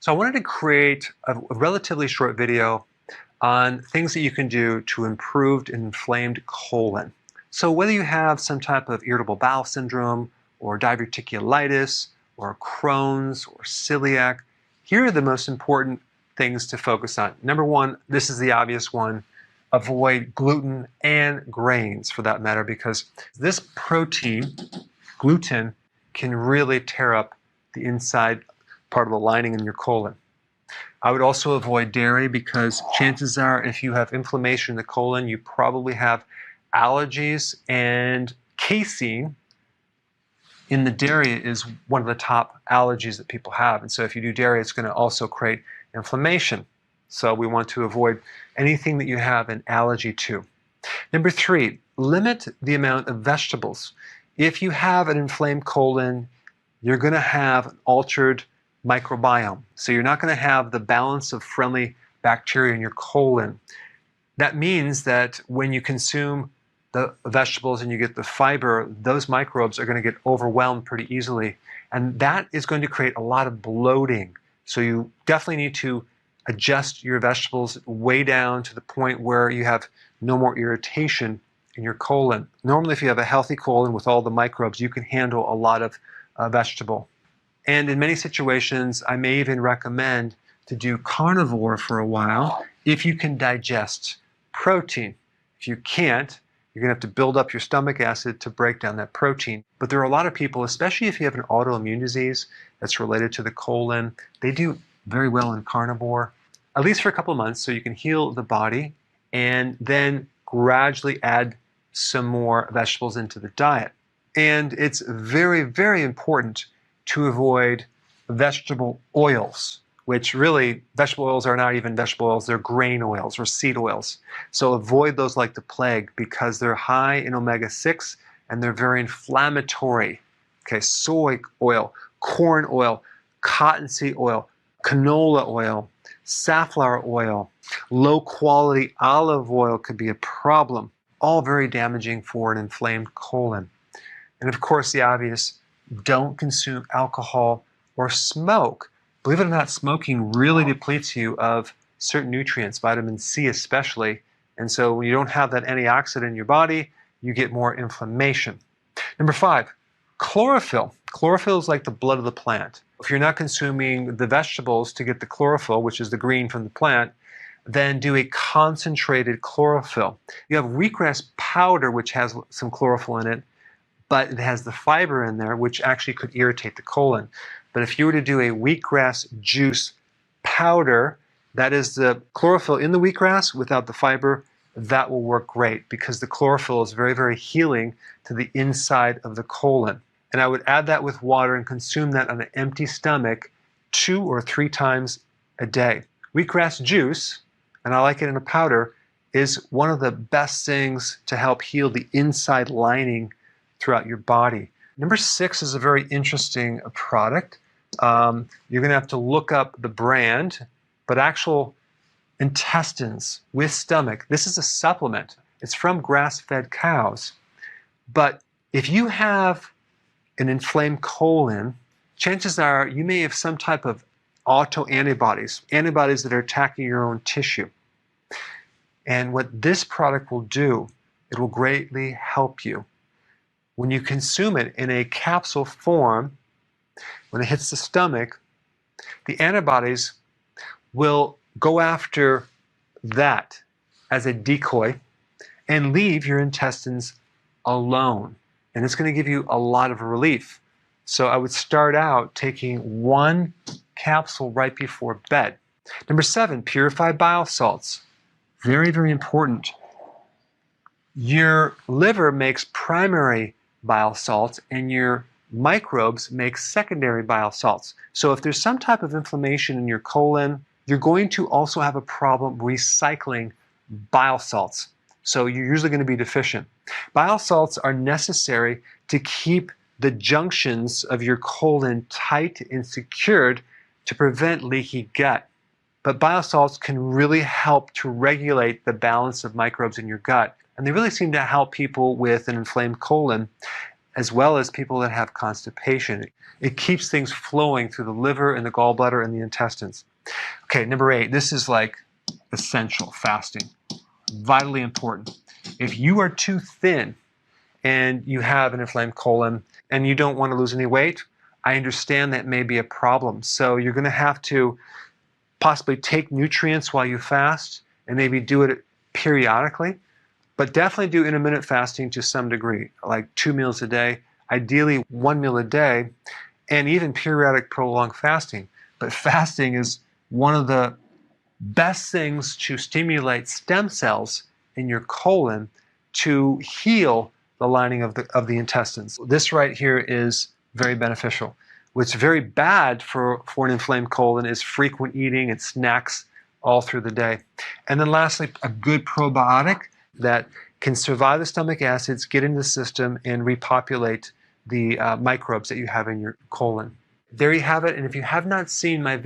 So I wanted to create a relatively short video on things that you can do to improve an inflamed colon. So whether you have some type of irritable bowel syndrome or diverticulitis or Crohn's or celiac, here are the most important things to focus on. Number one, this is the obvious one, avoid gluten and grains for that matter, because this protein, gluten, can really tear up the inside part of the lining in your colon. I would also avoid dairy because chances are if you have inflammation in the colon, you probably have allergies, and casein in the dairy is one of the top allergies that people have. And so if you do dairy, it's going to also create inflammation. So we want to avoid anything that you have an allergy to. Number three, limit the amount of vegetables. If you have an inflamed colon, you're going to have an altered microbiome. So you're not going to have the balance of friendly bacteria in your colon. That means that when you consume the vegetables and you get the fiber, those microbes are going to get overwhelmed pretty easily. And that is going to create a lot of bloating. So you definitely need to adjust your vegetables way down to the point where you have no more irritation in your colon. Normally, if you have a healthy colon with all the microbes, you can handle a lot of vegetable. And in many situations, I may even recommend to do carnivore for a while if you can digest protein. If you can't, you're going to have to build up your stomach acid to break down that protein. But there are a lot of people, especially if you have an autoimmune disease that's related to the colon, they do very well in carnivore, at least for a couple of months, so you can heal the body and then gradually add some more vegetables into the diet. And it's very, very important to avoid vegetable oils, which really, vegetable oils are not even vegetable oils, they're grain oils or seed oils. So avoid those like the plague because they're high in omega-6 and they're very inflammatory. Okay, soy oil, corn oil, cottonseed oil, canola oil, safflower oil, low quality olive oil could be a problem. All very damaging for an inflamed colon. And of course, the obvious, don't consume alcohol or smoke. Believe it or not, smoking really depletes you of certain nutrients, vitamin C especially. And so when you don't have that antioxidant in your body, you get more inflammation. Number five, chlorophyll. Chlorophyll is like the blood of the plant. If you're not consuming the vegetables to get the chlorophyll, which is the green from the plant, then do a concentrated chlorophyll. You have wheatgrass powder, which has some chlorophyll in it, but it has the fiber in there, which actually could irritate the colon. But if you were to do a wheatgrass juice powder, that is the chlorophyll in the wheatgrass without the fiber, that will work great because the chlorophyll is very, very healing to the inside of the colon. And I would add that with water and consume that on an empty stomach 2 or 3 times a day. Wheatgrass juice, and I like it in a powder, is one of the best things to help heal the inside lining throughout your body. Number 6 is a very interesting product. You're going to have to look up the brand, but actual intestines with stomach. This is a supplement. It's from grass-fed cows. But if you have an inflamed colon, chances are you may have some type of autoantibodies, antibodies that are attacking your own tissue. And what this product will do, it will greatly help you. When you consume it in a capsule form, when it hits the stomach, the antibodies will go after that as a decoy and leave your intestines alone. And it's going to give you a lot of relief. So I would start out taking 1 capsule right before bed. Number 7, purified bile salts. Very, very important. Your liver makes primary bile salts and your microbes make secondary bile salts. So if there's some type of inflammation in your colon, you're going to also have a problem recycling bile salts. So you're usually going to be deficient. Bile salts are necessary to keep the junctions of your colon tight and secured to prevent leaky gut. But bile salts can really help to regulate the balance of microbes in your gut. And they really seem to help people with an inflamed colon. as well as people that have constipation. It keeps things flowing through the liver and the gallbladder and the intestines. Okay, number 8, this is like essential fasting, vitally important. If you are too thin and you have an inflamed colon and you don't want to lose any weight, I understand that may be a problem. So you're going to have to possibly take nutrients while you fast and maybe do it periodically, but definitely do intermittent fasting to some degree, like 2 meals a day, ideally 1 meal a day, and even periodic prolonged fasting. But fasting is one of the best things to stimulate stem cells in your colon to heal the lining of the intestines. This right here is very beneficial. What's very bad for an inflamed colon is frequent eating and snacks all through the day. And then lastly, a good probiotic that can survive the stomach acids, get into the system, and repopulate the microbes that you have in your colon. There you have it. And if you have not seen my video,